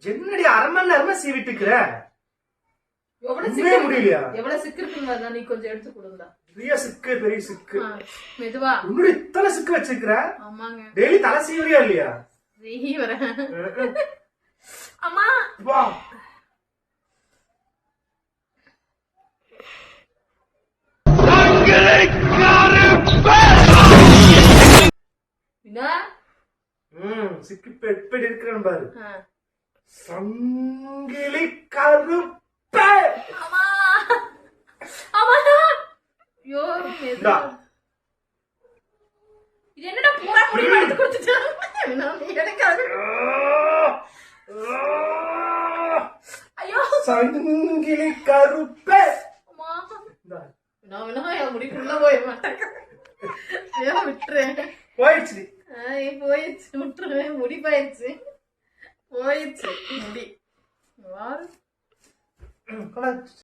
என்னடி அரை மணி நேரமா சீவிட்டு இருக்கிற? முடியலையா? எவ்வளவு சிக்கு இருக்குங்க, நீ கொஞ்சம் எடுத்து கொடுங்க. பெரிய சிக்கு, பெரிய சிக்கு. மெதுவா. இன்னும் இத்தனை சிக்கு வச்சிருக்கிற? ஆமாங்க. டெய்லி தலை சீவரியா இல்லையா? சீவரேன். அம்மா வா. சிக்கு எப்படி இருக்கிறேன்னு பாரு. சங்கிலி கருப்ப. இது என்னடா பூரா முடி எடுத்து கொடுத்துட்டான். ஐயோ சங்கிலி கருப்ப. நான் முடிக்குள்ள போய் மாட்டேன். விட்டுறேன். போயிடுச்சு. போயிடுச்சு, விட்டுருவேன். முடி போயிடுச்சு, போயிடுச்சு முடி.